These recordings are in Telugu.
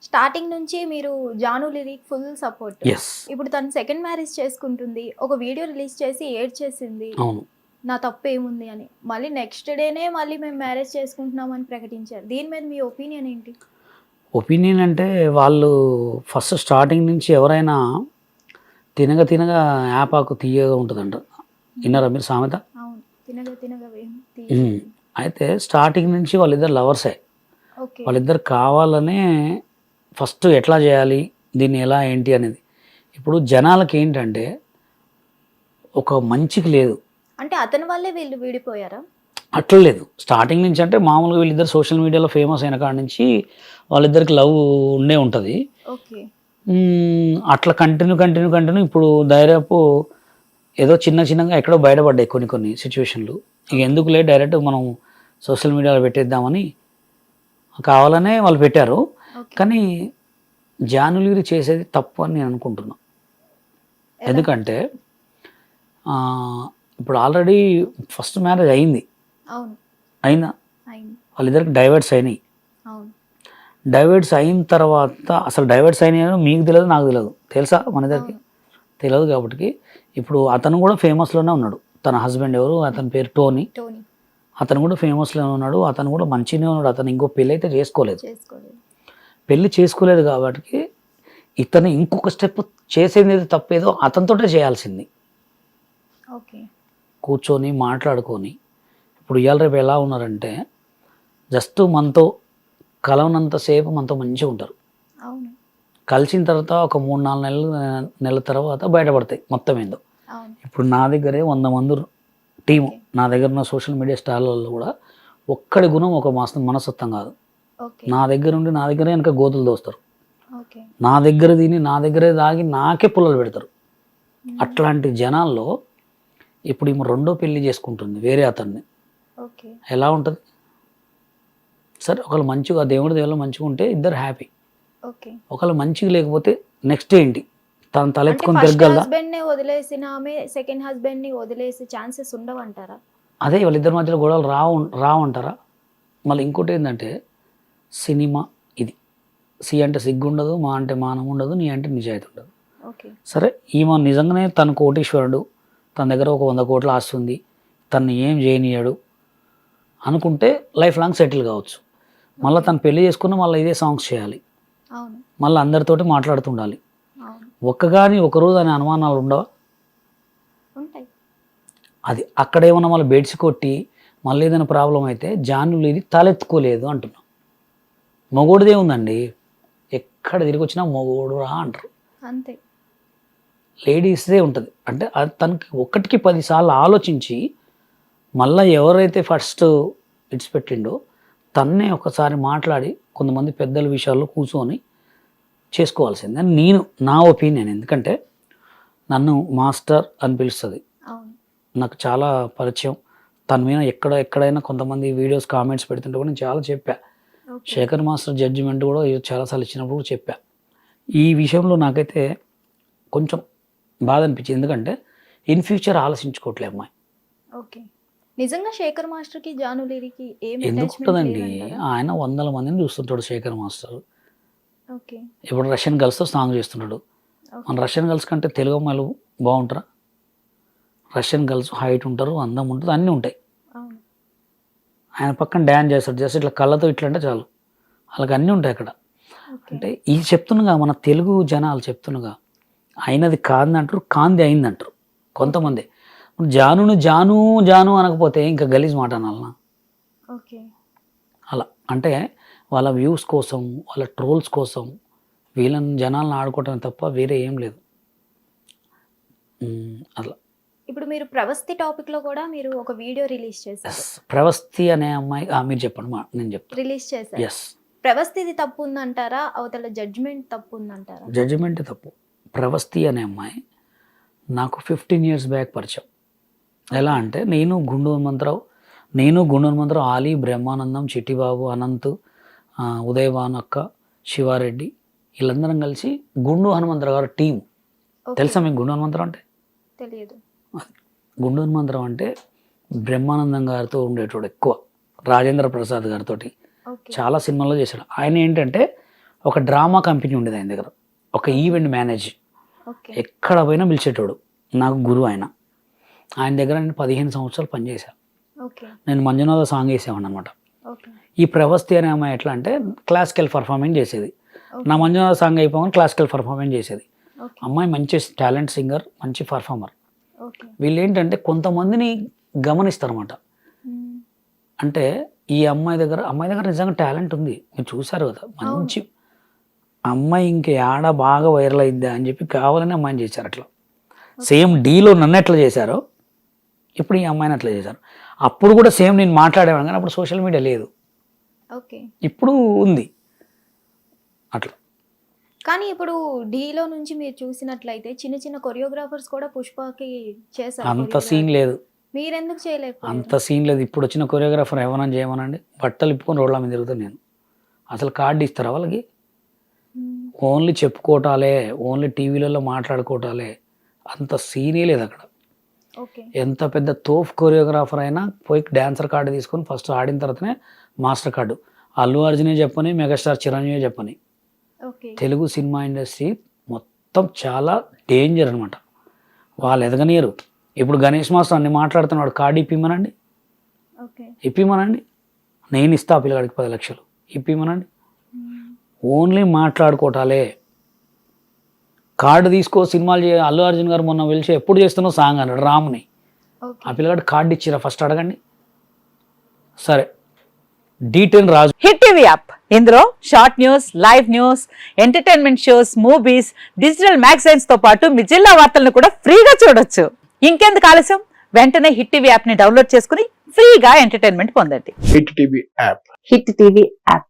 స్టార్టింగ్ నుంచి మీరు జాను లిరికి ఫుల్ సపోర్ట్. ఎస్. ఇప్పుడు తను సెకండ్ మ్యారేజ్ చేసుకుంటుంది. ఒక వీడియో రిలీజ్ చేసి ఏడ్చేసింది. అవును. నా తప్పేముంది అని. మళ్ళీ నెక్స్ట్ డేనే మళ్ళీ మేము మ్యారేజ్ చేసుకుంటున్నామని ప్రకటించారు. దీని మీద మీ ఒపీనియన్ ఏంటి? ఒపీనియన్ అంటే వాళ్ళు ఫస్ట్ స్టార్టింగ్ నుంచి ఎవరైనా తినగా తినగా యాపాకు తీయగా ఉంటుందంట. విన్నారా మీరు సామెత? అవును. తినగా తినగా వేము ఉమ్. అయితే స్టార్టింగ్ నుంచి వాళ్ళిద్దరు లవర్సే. ఓకే. వాళ్ళిద్దరు కావాలనే ఫస్ట్ ఎట్లా చేయాలి, దీన్ని ఎలా ఏంటి అనేది. ఇప్పుడు జనాలకి ఏంటంటే ఒక మంచికి లేదు, అంటే అతని వల్లే వీళ్ళు విడిపోయారా? అట్లా లేదు. స్టార్టింగ్ నుంచి అంటే మామూలుగా వీళ్ళిద్దరు సోషల్ మీడియాలో ఫేమస్ అయిన కాడ నుంచి వాళ్ళిద్దరికి లవ్ ఉండే ఉంటుంది. ఓకే. అట్లా కంటిన్యూ ఇప్పుడు దాదాపు ఏదో చిన్నగా ఎక్కడో బయటపడ్డాయి కొన్ని సిచ్యువేషన్లు. ఇక ఎందుకులే డైరెక్ట్ మనం సోషల్ మీడియాలో పెట్టేద్దామని కావాలనే వాళ్ళు పెట్టారు. ఓకే. కానీ జానులీరి చేసేది తప్పు అని నేను అనుకుంటున్నా. ఎలా? ఎందుకంటే ఇప్పుడు ఆల్రెడీ ఫస్ట్ మ్యారేజ్ అయింది. అవును. అయినా అయింది. వాళ్ళిద్దరికి డైవర్ట్స్ అయినాయి. అవును. డైవర్ట్స్ అయిన తర్వాత అసలు డైవర్ట్స్ అయినాయో మీకు తెలియదు, నాకు తెలియదు. తెలుసా మన ఇద్దరికి? అవును. తెలియదు. కాబట్టి ఇప్పుడు అతను కూడా ఫేమస్లోనే ఉన్నాడు. తన హస్బెండ్ ఎవరు, అతని పేరు టోనీ. టోనీ. అతను కూడా ఫేమస్లోనే ఉన్నాడు. అతను కూడా మంచిగానే ఉన్నాడు. అతను ఇంకో పెళ్ళి అయితే చేసుకోలేదు. చేసుకోలేదు. పెళ్ళి చేసుకోలేదు కాబట్టి ఇతను ఇంకొక స్టెప్ చేసేది తప్పేదో అతనితోటే చేయాల్సింది. ఓకే. కూర్చొని మాట్లాడుకొని. ఇప్పుడు ఇవాళ రేపు ఎలా ఉన్నారంటే జస్ట్ మనతో కలవనంతసేపు మనతో మంచిగా ఉంటారు. అవును. కలిసిన తర్వాత ఒక 3-4 నెలల తర్వాత బయటపడతాయి మొత్తం ఏందో. అవును. ఇప్పుడు నా దగ్గరే 100 మంది టీము. ఓకే. నా దగ్గర ఉన్న సోషల్ మీడియా స్టార్లలో కూడా ఒక్కడి గుణం ఒక మనస్తత్వం కాదు. ఓకే. నా దగ్గర ఉండి నా దగ్గరే వెనక గోతులు దోస్తారు. ఓకే. నా దగ్గర తిని నా దగ్గరే తాగి నాకే పుల్లలు పెడతారు. అట్లాంటి జనాల్లో ఇప్పుడు ఈమె రెండో పెళ్లి చేసుకుంటుంది వేరే అతన్ని. ఓకే. ఎలా ఉంటుంది? సరే, ఒకళ్ళు మంచిగా దేవుడి దేవుళ్ళు మంచిగా ఉంటే ఇద్దరు హ్యాపీ. ఓకే. ఒకళ్ళు మంచిగా లేకపోతే నెక్స్ట్ ఏంటి? తను అంటే తలెత్తుకొని ఫస్ట్ తిరగలదా? హస్బెండ్ ని వదిలేసిన ఆమె సెకండ్ హస్బెండ్ ని వదిలేసే ఛాన్సెస్ ఉండవంటారా? అదే వాళ్ళిద్దరి మధ్యలో గొడవలు రావంటారా? మళ్ళీ ఇంకోటి ఏంటంటే సినిమా ఇది. సి అంటే సిగ్గు ఉండదు, మా అంటే మానం ఉండదు, నీ అంటే నిజాయితీ ఉండదు. ఓకే. సరే, ఈమె నిజంగానే తను కోటీశ్వరుడు, తన దగ్గర ఒక 100 కోట్ల ఆస్తుంది, తను ఏం చేయనీయడు అనుకుంటే లైఫ్ లాంగ్ సెటిల్ కావచ్చు. మళ్ళీ తను పెళ్లి చేసుకున్న మళ్ళీ ఇదే సాంగ్స్ చేయాలి, అవును. మళ్ళీ అందరితోటి మాట్లాడుతుండాలి. అవును. ఒకరోజు అనే అనుమానాలు ఉండవా? ఉంటాయి. అది అక్కడేమన్నా మళ్ళీ బెడ్స్ కొట్టి మళ్ళీ ఏదైనా ప్రాబ్లం అయితే జానులు ఇది తలెత్తుకోలేదు అంటున్నాం. మొగోడిదే ఉందండి, ఎక్కడ తిరిగి వచ్చినా మొగోడు రా అంటారు. అంతే. లేడీస్దే ఉంటుంది. అంటే అది తనకి 1కి 10 సార్లు ఆలోచించి మళ్ళీ ఎవరైతే ఫస్ట్ ఇడిచిపెట్టిండో తన్నే ఒకసారి మాట్లాడి కొంతమంది పెద్దల విషయాల్లో కూర్చొని చేసుకోవాల్సింది అని నా ఒపీనియన్. ఎందుకంటే నన్ను మాస్టర్ అని పిలుస్తుంది, అవును. నాకు చాలా పరిచయం. తన మీద ఎక్కడైనా కొంతమంది వీడియోస్ కామెంట్స్ పెడుతుంటే కూడా నేను చాలా చెప్పా. ఓకే. శేఖర్ మాస్టర్ జడ్జిమెంట్ కూడా చాలాసార్లు ఇచ్చినప్పుడు కూడా చెప్పా. ఈ విషయంలో నాకైతే కొంచెం బాధ అనిపించింది. ఎందుకంటే ఇన్ ఫ్యూచర్ ఆలోచించుకోవట్లే అమ్మాయి. ఓకే. నిజంగా శేఖర్ మాస్టర్ కి జాను లిరికి ఏం ఎందుకు అటాచ్మెంట్ ఉంటుందండి? లేదంటారా? ఆయన 100 మందిని చూస్తుంటాడు శేఖర్ మాస్టర్. ఓకే. ఇప్పుడు రష్యన్ గర్ల్స్తో సాంగ్ చేస్తున్నాడు. మన రష్యన్ గర్ల్స్ కంటే తెలుగు అమ్మాయిలు బాగుంటారా? రష్యన్ గర్ల్స్ హైట్ ఉంటారు, అందం ఉంటుంది, అన్నీ ఉంటాయి. అవును. ఆయన పక్కన డ్యాన్స్ చేస్తాడు, జస్ట్ ఇట్లా కళ్ళతో ఇట్లా అంటే చాలు, వాళ్ళకి అన్నీ ఉంటాయి అక్కడ. ఓకే. అంటే ఇది చెప్తున్నగా మన తెలుగు జనాలు చెప్తున్నగా అయినది కాదంటారు, కాంది అయిందంటారు కొంతమంది. జానును జాను జాను అనకపోతే ఇంకా గలీజ్ మాట అనాలనా? ఓకే. అలా అంటే వాళ్ళ వ్యూస్ కోసం, వాళ్ళ ట్రోల్స్ కోసం వీళ్ళని జనాలను ఆడుకోవటం తప్ప వేరే ఏం లేదు. అట్లా. ఇప్పుడు మీరు ప్రవస్తి టాపిక్ లో కూడా మీరు ఒక వీడియో రిలీజ్ చేశారు. ప్రవస్తి అనే అమ్మాయి మీరు చెప్పండి, నేను చెప్తాను. రిలీజ్ చేశారు. ఎస్. ప్రవస్తిది తప్పు ఉందంటారా? అవతల జడ్జ్మెంట్ తప్పు ఉందంటారా? జడ్జిమెంట్ తప్పు. ప్రవస్తి అనే అమ్మాయి నాకు 15 years బ్యాక్ పరిచయం. ఎలా అంటే నేను గుండు హనుమంతరావు, ఆలీ, బ్రహ్మానందం, చిట్టిబాబు, అనంత్, ఉదయభాను అక్క, శివారెడ్డి వీళ్ళందరం కలిసి గుండు హనుమంతరావు గారు టీం. తెలుసా మీకు గుండు హనుమంతరావు అంటే? తెలియదు. గుండు హనుమంతరావు అంటే బ్రహ్మానందం గారితో ఉండేటోడు ఎక్కువ, రాజేంద్ర ప్రసాద్ గారితో చాలా సినిమాల్లో చేశాడు. ఆయన ఏంటంటే ఒక డ్రామా కంపెనీ ఉండేది ఆయన దగ్గర, ఒక ఈవెంట్ మేనేజ్, ఓకే. ఎక్కడ పోయినా పిలిచేటోడు. నాకు గురువు ఆయన. ఆయన దగ్గర నేను 15 సంవత్సరాలు పనిచేశాను. ఓకే. నేను మంజునాథ సాంగ్ వేసేవాడిని అనమాట. ఓకే. ఈ ప్రవస్తి అనే అమ్మాయి ఎట్లా అంటే క్లాసికల్ పర్ఫార్మెన్స్ చేసేది. నా మంజునాథ సాంగ్ అయిపోగానే క్లాసికల్ పర్ఫార్మెన్స్ చేసేది. ఓకే. అమ్మాయి మంచి టాలెంట్ సింగర్, మంచి పర్ఫార్మర్. ఓకే. వీళ్ళు ఏంటంటే కొంతమందిని గమనిస్తారన్నమాట. మ్మ్. అంటే ఈ అమ్మాయి దగ్గర నిజంగా టాలెంట్ ఉంది, మీరు చూసారు కదా, మంచి అమ్మాయి ఇంకా ఏడ బాగా వైరల్ అయిద్దా అని చెప్పి కావాలని అమ్మాయిని చేశారు. అట్లా సేమ్ డీలో నన్ను ఎట్లా చేశారో ఇప్పుడు ఈ అమ్మాయిని అట్లా చేశారు. అప్పుడు కూడా సేమ్ నేను మాట్లాడేవాడు, కానీ అప్పుడు సోషల్ మీడియా లేదు, ఓకే. ఇప్పుడు ఉంది అట్లా. కానీ ఇప్పుడు డీలో నుంచి మీరు చూసినట్లయితే చిన్న చిన్న కొరియోగ్రాఫర్స్ కూడా పుష్పకి చేశారు. అంత సీన్ లేదు, మీరెందుకు చేయలేకపోయారు? అంత సీన్ లేదు. ఇప్పుడు వచ్చిన కొరియోగ్రాఫర్ ఏమన్నా చేయమనండి, బట్టలు ఇప్పుకొని రోడ్ల మీద తిరుగుతాను నేను. అసలు కార్డు ఇస్తారా వాళ్ళకి? మ్మ్. ఓన్లీ చెప్పుకోవటాలే, ఓన్లీ టీవీలలో మాట్లాడుకోవటాలే, అంత సీనే లేదు అక్కడ. ఓకే. ఎంత పెద్ద తోఫ్ కొరియోగ్రాఫర్ అయినా పోయి డాన్సర్ కార్డు తీసుకొని ఫస్ట్ ఆడిన తర్వాతనే మాస్టర్ కార్డు. అల్లు అర్జునే చెప్పని, మెగాస్టార్ చిరంజీవి చెప్పని, ఓకే. తెలుగు సినిమా ఇండస్ట్రీ మొత్తం చాలా డేంజర్ అనమాట. వాళ్ళు ఎదగనియరు. ఇప్పుడు గణేష్ మాస్టర్ అన్ని మాట్లాడుతున్నాడు, కార్డు ఇప్పిమనండి, ఓకే. ఇప్పిమనండి, నేను ఇస్తా ఆ పిల్లగాడికి 10 లక్షలు ఇప్పిమనండి. మ్మ్. ఓన్లీ మాట్లాడుకోవటాలే. కార్డు తీసుకో సినిమాలు అల్లు అర్జున్ గారు మొన్న పిలిచి ఎప్పుడు చేస్తున్నావు సాంగ్ అన్నాడు రామ్ని. ఓకే. ఆ పిల్లగాడు కార్డు ఇచ్చిరా ఫస్ట్ అడగండి. సరే, D10 రాజు. హిట్ టీవీ యాప్, ఇందులో short news, live news, entertainment shows, movies, digital magazines తో పాటు మీ జిల్లా వార్తలను కూడా ఫ్రీగా చూడొచ్చు. ఇంకెందుకు ఆలస్యం, వెంటనే హిట్ టీవీ యాప్ ని డౌన్లోడ్ చేసుకుని ఫ్రీగా ఎంటర్టైన్మెంట్ పొందండి. Hit TV app. Hit TV app.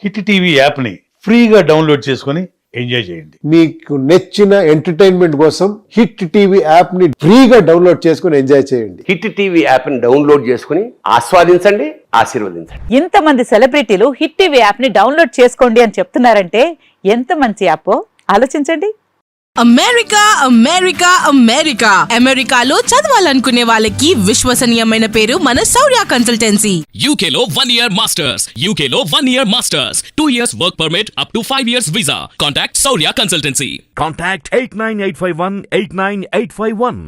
Hit TV యాప్ని ఫ్రీగా డౌన్లోడ్ చేసుకొని ఎంజాయ్ చేయండి. మీకు నచ్చిన ఎంటర్టైన్మెంట్ కోసం హిట్ టీవీ యాప్ ని ఫ్రీగా డౌన్లోడ్ చేసుకుని ఎంజాయ్ చేయండి. హిట్ టీవీ యాప్ని డౌన్లోడ్ చేసుకుని ఆస్వాదించండి, ఆశీర్వదించండి. ఇంతమంది సెలబ్రిటీలు హిట్ టీవీ యాప్ ని డౌన్లోడ్ చేసుకోండి అని చెప్తున్నారంటే ఎంత మంచి యాప్ ఆలోచించండి. అమెరికా అమెరికాలో చదవాలనుకునే వాళ్ళకి విశ్వసనీయమైన పేరు మన శౌర్య consultancy. UK Law 1 Year Masters. UK Law 1 Year Masters. 2 years work permit up to 5 years visa. Contact Saurya Consultancy. Contact 89851 89851.